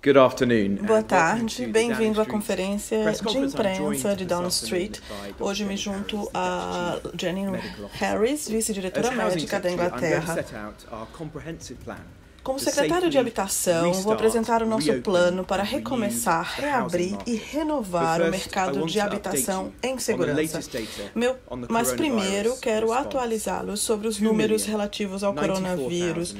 Good afternoon. Boa tarde, bem-vindo à conferência de imprensa de Downing Street. Hoje me junto a Jenny Harris, vice-diretora médica da Inglaterra. Como secretário de Habitação, vou apresentar o nosso plano para recomeçar, reabrir e renovar o mercado de habitação em segurança. Mas primeiro quero atualizá-los sobre os números relativos ao coronavírus.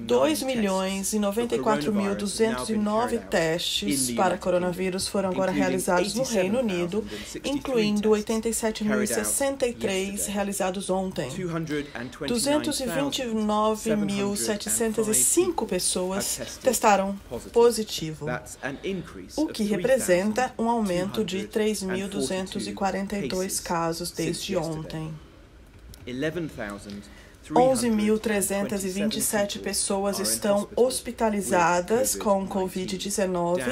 2.094.209 testes para coronavírus foram agora realizados no Reino Unido, incluindo 87.063 realizados ontem. 229.705 pessoas testaram positivo, o que representa um aumento de 3.242 casos desde ontem. 11.327 pessoas estão hospitalizadas com Covid-19,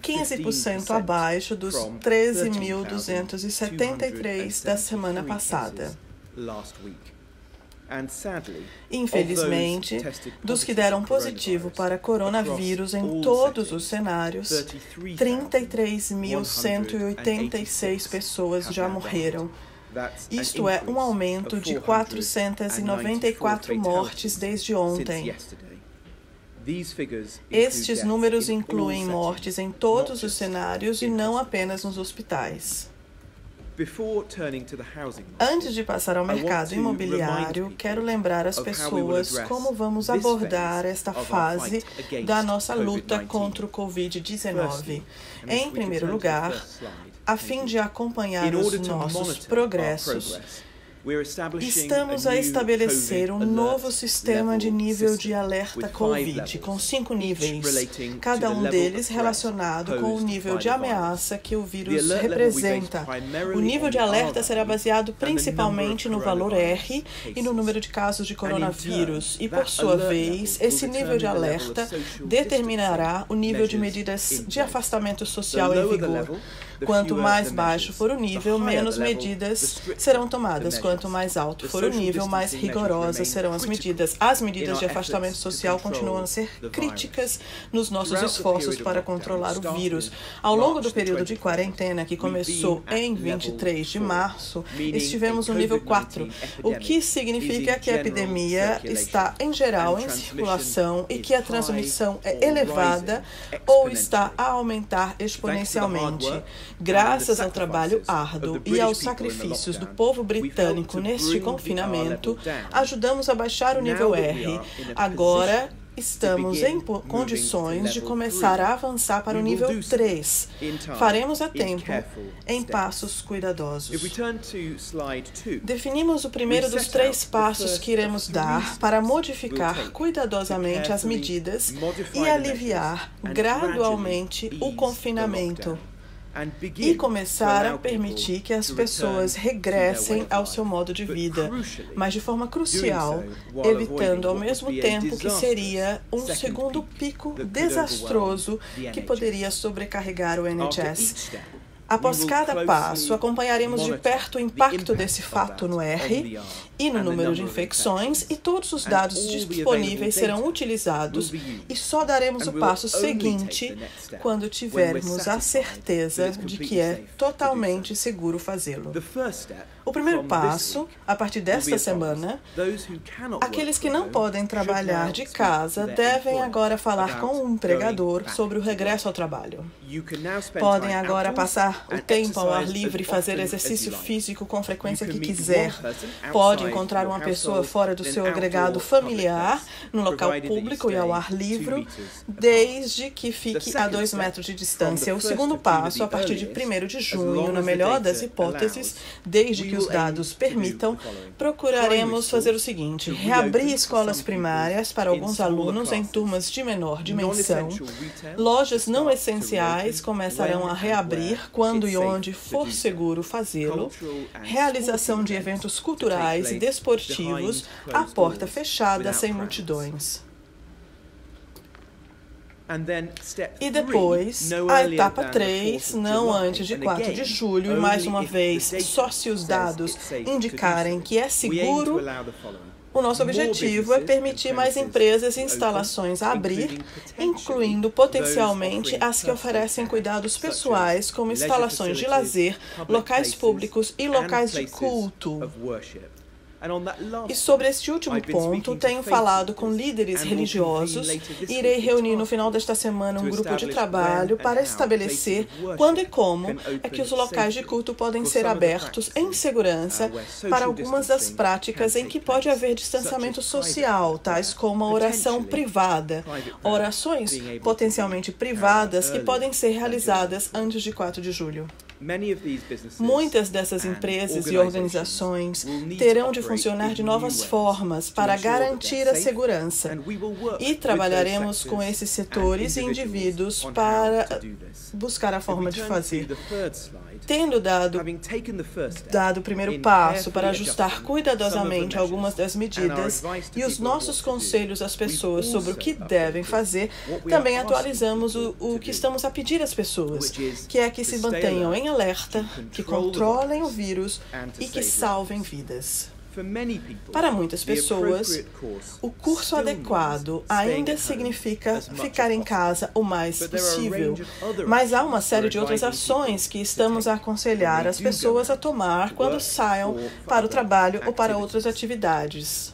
15% abaixo dos 13.273 da semana passada. Infelizmente, dos que deram positivo para coronavírus em todos os cenários, 33.186 pessoas já morreram. Isto é um aumento de 494 mortes desde ontem. Estes números incluem mortes em todos os cenários e não apenas nos hospitais. Antes de passar ao mercado imobiliário, quero lembrar as pessoas como vamos abordar esta fase da nossa luta contra o Covid-19. Em primeiro lugar, a fim de acompanhar os nossos progressos, estamos a estabelecer um novo sistema de nível de alerta COVID, com 5 níveis, cada um deles relacionado com o nível de ameaça que o vírus representa. O nível de alerta será baseado principalmente no valor R e no número de casos de coronavírus, e por sua vez, esse nível de alerta determinará o nível de medidas de afastamento social em vigor. Quanto mais baixo for o nível, menos medidas serão tomadas. Quanto mais alto for o nível, mais rigorosas serão as medidas. As medidas de afastamento social continuam a ser críticas nos nossos esforços para controlar o vírus. Ao longo do período de quarentena, que começou em 23 de março, estivemos no nível 4, o que significa que a epidemia está, em geral, em circulação e que a transmissão é elevada ou está a aumentar exponencialmente. Graças ao trabalho árduo e aos sacrifícios do povo britânico neste confinamento, ajudamos a baixar o nível R. Agora, estamos em condições de começar a avançar para o nível 3. Faremos a tempo, em passos cuidadosos. Definimos o primeiro dos 3 passos que iremos dar para modificar cuidadosamente as medidas e aliviar gradualmente o confinamento, e começar a permitir que as pessoas regressem ao seu modo de vida, mas de forma crucial, evitando ao mesmo tempo que seria um segundo pico desastroso que poderia sobrecarregar o NHS. Após cada passo, acompanharemos de perto o impacto desse fato no R e no número de infecções, e todos os dados disponíveis serão utilizados, e só daremos o passo seguinte quando tivermos a certeza de que é totalmente seguro fazê-lo. O primeiro passo, a partir desta semana, aqueles que não podem trabalhar de casa devem agora falar com o empregador sobre o regresso ao trabalho. Podem agora passar o tempo ao ar livre e fazer exercício físico com a frequência que quiser. Pode encontrar uma pessoa fora do seu agregado familiar, no local público e ao ar livre, desde que fique a 2 metros de distância. O segundo passo, a partir de 1º de junho, na melhor das hipóteses, desde que os dados permitam, procuraremos fazer o seguinte: reabrir escolas primárias para alguns alunos em turmas de menor dimensão. Lojas não essenciais começarão a reabrir quando e onde for seguro fazê-lo. Realização de eventos culturais e desportivos à porta fechada, sem multidões. E depois, a etapa 3, não antes de 4 de julho, e mais uma vez, só se os dados indicarem que é seguro O nosso objetivo é permitir mais empresas e instalações a abrir, incluindo potencialmente as que oferecem cuidados pessoais, como instalações de lazer, locais públicos e locais de culto. E sobre este último ponto, tenho falado com líderes religiosos e irei reunir no final desta semana um grupo de trabalho para estabelecer quando e como é que os locais de culto podem ser abertos em segurança para algumas das práticas em que pode haver distanciamento social, tais como a oração privada, orações potencialmente privadas que podem ser realizadas antes de 4 de julho. Muitas dessas empresas e organizações terão de funcionar de novas formas para garantir a segurança e trabalharemos com esses setores e indivíduos para buscar a forma de fazer. Tendo dado o primeiro passo para ajustar cuidadosamente algumas das medidas e os nossos conselhos às pessoas sobre o que devem fazer, também atualizamos o que estamos a pedir às pessoas, que é que se mantenham em alerta, que controlem o vírus e que salvem vidas. Para muitas pessoas, o curso adequado ainda significa ficar em casa o mais possível, mas há uma série de outras ações que estamos a aconselhar as pessoas a tomar quando saiam para o trabalho ou para outras atividades.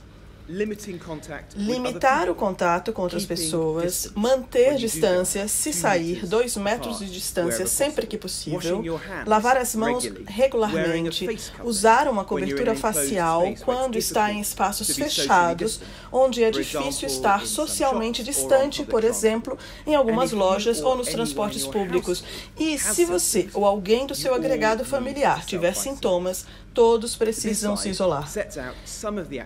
Limitar o contato com outras pessoas, manter distância se sair, 2 metros de distância sempre que possível, lavar as mãos regularmente, usar uma cobertura facial quando está em espaços fechados, onde é difícil estar socialmente distante, por exemplo, em algumas lojas ou nos transportes públicos. E se você ou alguém do seu agregado familiar tiver sintomas, todos precisam se isolar.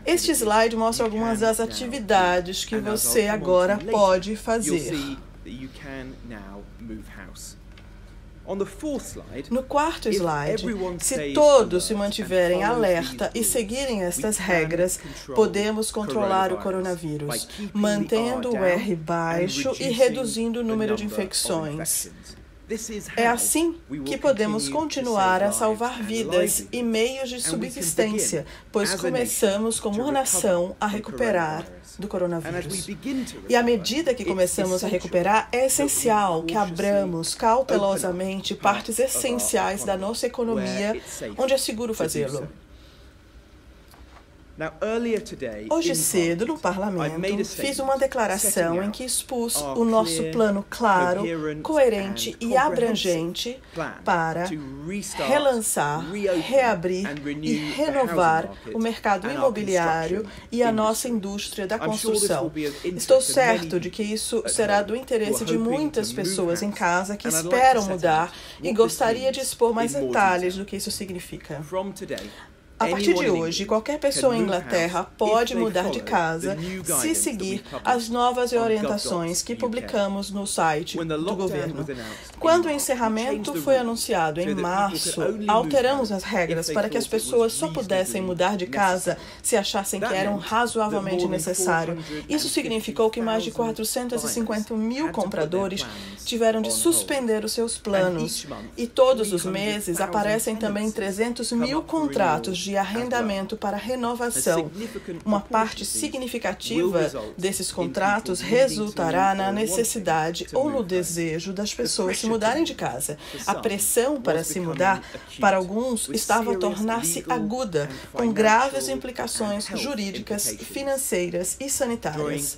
Este slide mostra algumas das atividades que você agora pode fazer. No quarto slide, se todos se mantiverem alerta e seguirem estas regras, podemos controlar o coronavírus, mantendo o R baixo e reduzindo o número de infecções. É assim que podemos continuar a salvar vidas e meios de subsistência, pois começamos como uma nação a recuperar do coronavírus. E à medida que começamos a recuperar, é essencial que abramos cautelosamente partes essenciais da nossa economia, onde é seguro fazê-lo. Hoje cedo, no Parlamento, fiz uma declaração em que expus o nosso plano claro, coerente e abrangente para relançar, reabrir e renovar o mercado imobiliário e a nossa indústria da construção. Estou certo de que isso será do interesse de muitas pessoas em casa que esperam mudar e gostaria de expor mais detalhes do que isso significa. A partir de hoje, qualquer pessoa em Inglaterra pode mudar de casa se seguir as novas orientações que publicamos no site do governo. Quando o encerramento foi anunciado em março, alteramos as regras para que as pessoas só pudessem mudar de casa se achassem que eram razoavelmente necessário. Isso significou que mais de 450 mil compradores tiveram de suspender os seus planos. E todos os meses aparecem também 300 mil contratos de arrendamento para renovação. Uma parte significativa desses contratos resultará na necessidade ou no desejo das pessoas se mudarem de casa. A pressão para se mudar, para alguns, estava a tornar-se aguda, com graves implicações jurídicas, financeiras e sanitárias.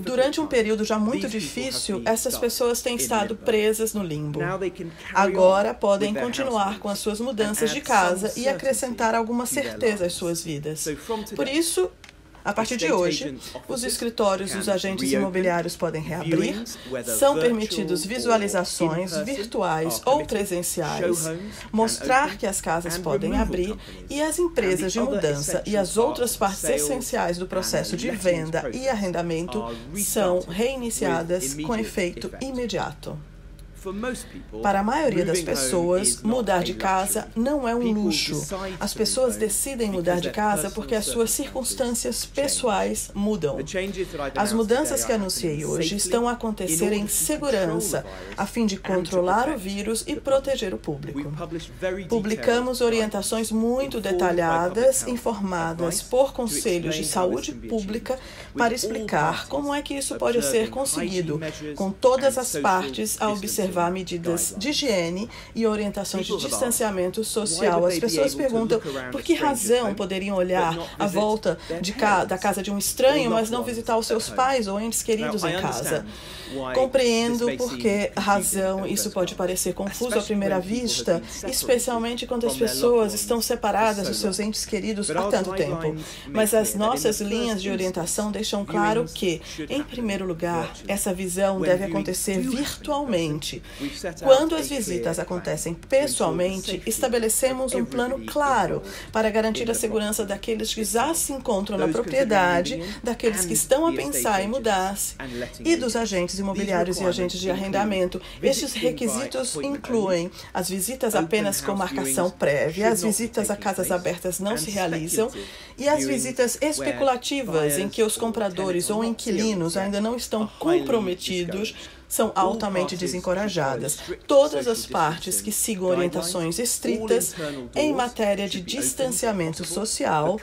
Durante um período já muito difícil, essas pessoas têm estado presas no limbo. Agora podem continuar com as suas mudanças de casa e acrescentar alguma certeza às suas vidas. Por isso, a partir de hoje, os escritórios dos agentes imobiliários podem reabrir, são permitidos visualizações virtuais ou presenciais, mostrar que as casas podem abrir e as empresas de mudança e as outras partes essenciais do processo de venda e arrendamento são reiniciadas com efeito imediato. Para a maioria das pessoas, mudar de casa não é um luxo. As pessoas decidem mudar de casa porque as suas circunstâncias pessoais mudam. As mudanças que anunciei hoje estão a acontecer em segurança, a fim de controlar o vírus e proteger o público. Publicamos orientações muito detalhadas, informadas por conselhos de saúde pública, para explicar como é que isso pode ser conseguido, com todas as partes a observar medidas de higiene e orientações de distanciamento social. As pessoas perguntam por que razão poderiam olhar à volta da casa de um estranho, mas não visitar os seus pais ou entes queridos em casa. Compreendo por que razão isso pode parecer confuso à primeira vista, especialmente quando as pessoas estão separadas dos seus entes queridos há tanto tempo. Mas as nossas linhas de orientação deixam claro que, em primeiro lugar, essa visão deve acontecer virtualmente. Quando as visitas acontecem pessoalmente, estabelecemos um plano claro para garantir a segurança daqueles que já se encontram na propriedade, daqueles que estão a pensar em mudar-se e dos agentes imobiliários e agentes de arrendamento. Estes requisitos incluem as visitas apenas com marcação prévia, as visitas a casas abertas não se realizam e as visitas especulativas em que os compradores ou inquilinos ainda não estão comprometidos são altamente desencorajadas. Todas as partes que sigam orientações estritas em matéria de distanciamento social,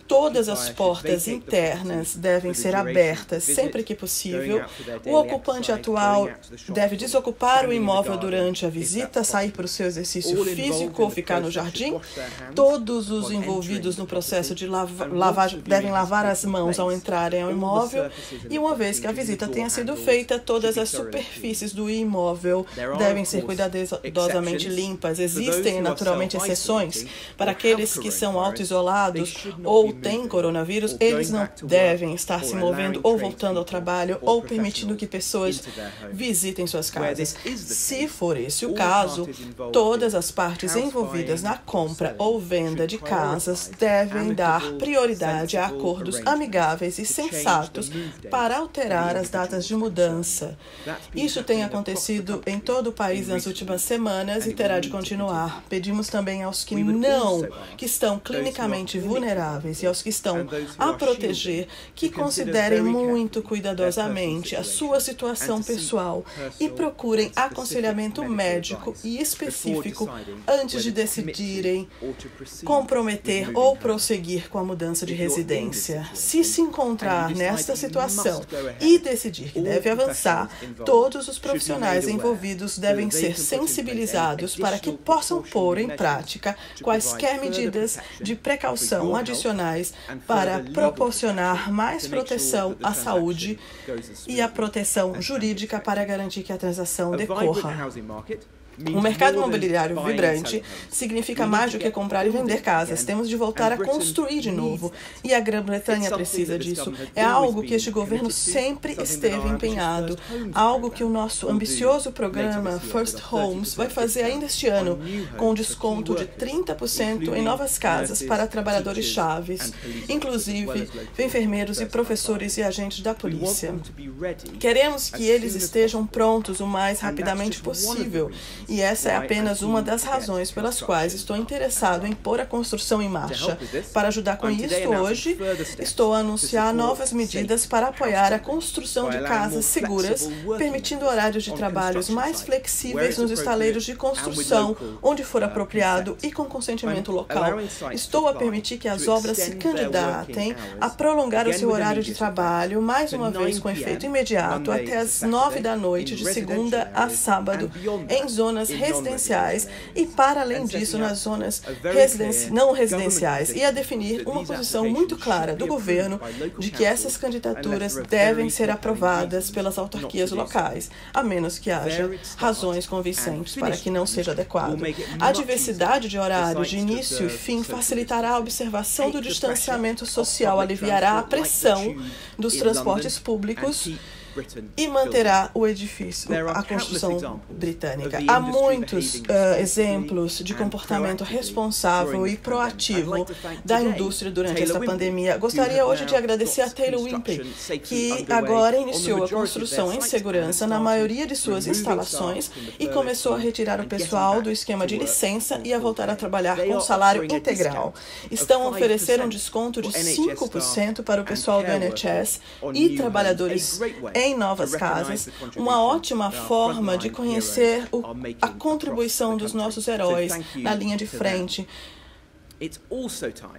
todas as portas internas devem ser abertas sempre que possível. O ocupante atual deve desocupar o imóvel durante a visita, sair para o seu exercício físico ou ficar no jardim. Todos os envolvidos no processo de lavagem devem lavar as mãos ao entrarem ao imóvel. E uma vez que a visita tenha sido feita, todas as superfícies do imóvel devem ser cuidadosamente limpas. Existem, naturalmente, exceções. Para aqueles que são auto-isolados ou têm coronavírus, eles não devem estar se movendo ou voltando ao trabalho ou permitindo que pessoas visitem suas casas. Se for esse o caso, todas as partes envolvidas na compra ou venda de casas devem dar prioridade a acordos amigáveis e sensatos para alterar as datas de mudança. Isso tem acontecido em todo o país nas últimas semanas e terá de continuar. Pedimos também aos que estão clinicamente vulneráveis e aos que estão a proteger que considerem muito cuidadosamente a sua situação pessoal e procurem aconselhamento médico e específico antes de decidirem comprometer ou prosseguir com a mudança de residência. Se se encontrar nesta situação e decidir que deve avançar, todos os profissionais envolvidos devem ser sensibilizados para que possam pôr em prática quaisquer medidas de precaução adicionais para proporcionar mais proteção à saúde e à proteção jurídica para garantir que a transação decorra. Um mercado imobiliário vibrante significa mais do que comprar e vender casas. Temos de voltar a construir de novo. E a Grã-Bretanha precisa disso. É algo que este governo sempre esteve empenhado. Algo que o nosso ambicioso programa First Homes vai fazer ainda este ano, com desconto de 30% em novas casas para trabalhadores chaves, inclusive enfermeiros e professores e agentes da polícia. Queremos que eles estejam prontos o mais rapidamente possível. E essa é apenas uma das razões pelas quais estou interessado em pôr a construção em marcha. Para ajudar com isso, hoje estou a anunciar novas medidas para apoiar a construção de casas seguras, permitindo horários de trabalhos mais flexíveis nos estaleiros de construção, onde for apropriado e com consentimento local. Estou a permitir que as obras se candidatem a prolongar o seu horário de trabalho, mais uma vez com efeito imediato, até as 9 da noite, de segunda a sábado, em zonas residenciais e, para além disso, nas zonas não residenciais, e a definir uma posição muito clara do governo de que essas candidaturas devem ser aprovadas pelas autarquias locais, a menos que haja razões convincentes para que não seja adequado. A diversidade de horários de início e fim facilitará a observação do distanciamento social, aliviará a pressão dos transportes públicos e manterá o edifício, a construção britânica. Há muitos exemplos de comportamento responsável e proativo da indústria durante essa pandemia. Gostaria hoje de agradecer a Taylor Wimpey, que agora iniciou a construção em segurança na maioria de suas instalações e começou a retirar o pessoal do esquema de licença e a voltar a trabalhar com salário integral. Estão oferecendo um desconto de 5% para o pessoal do NHS e trabalhadores em novas casas, uma ótima forma de conhecer a contribuição dos nossos heróis na linha de frente.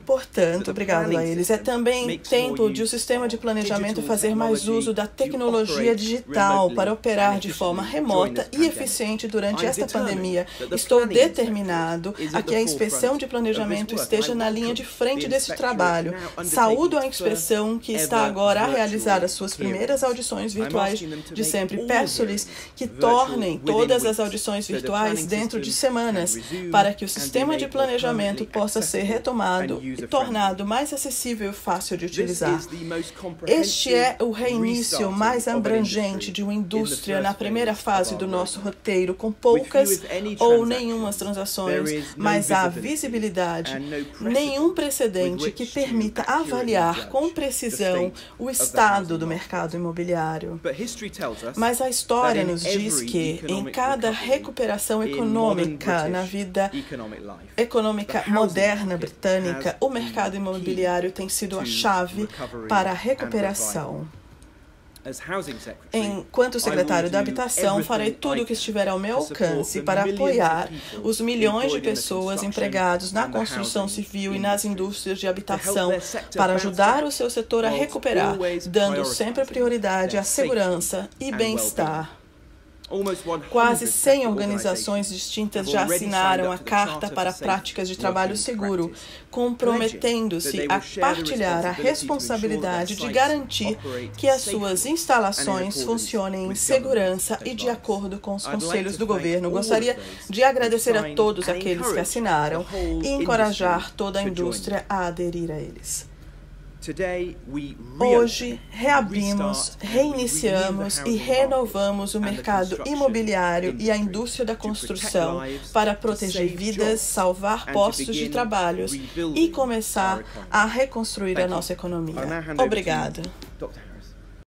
Portanto, obrigado a eles. É também tempo de o sistema de planejamento fazer mais uso da tecnologia digital para operar de forma remota e eficiente durante esta pandemia. Estou determinado a que a inspeção de planejamento esteja na linha de frente desse trabalho. Saúdo a inspeção que está agora a realizar as suas primeiras audições virtuais de sempre. Peço-lhes que tornem todas as audições virtuais dentro de semanas, para que o sistema de planejamento possa ser retomado e tornado mais acessível e fácil de utilizar. Este é o reinício mais abrangente de uma indústria na primeira fase do nosso roteiro, com poucas ou nenhumas transações, mas há visibilidade, nenhum precedente que permita avaliar com precisão o estado do mercado imobiliário. Mas a história nos diz que, em cada recuperação econômica na vida econômica moderna britânica, o mercado imobiliário tem sido a chave para a recuperação. Enquanto secretário da Habitação, farei tudo o que estiver ao meu alcance para apoiar os milhões de pessoas empregados na construção civil e nas indústrias de habitação para ajudar o seu setor a recuperar, dando sempre prioridade à segurança e bem-estar. Quase 100 organizações distintas já assinaram a Carta para Práticas de Trabalho Seguro, comprometendo-se a partilhar a responsabilidade de garantir que as suas instalações funcionem em segurança e de acordo com os conselhos do governo. Gostaria de agradecer a todos aqueles que assinaram e encorajar toda a indústria a aderir a eles. Hoje, reabrimos, reiniciamos e renovamos o mercado imobiliário e a indústria da construção para proteger vidas, salvar postos de trabalho e começar a reconstruir a nossa economia. Obrigada.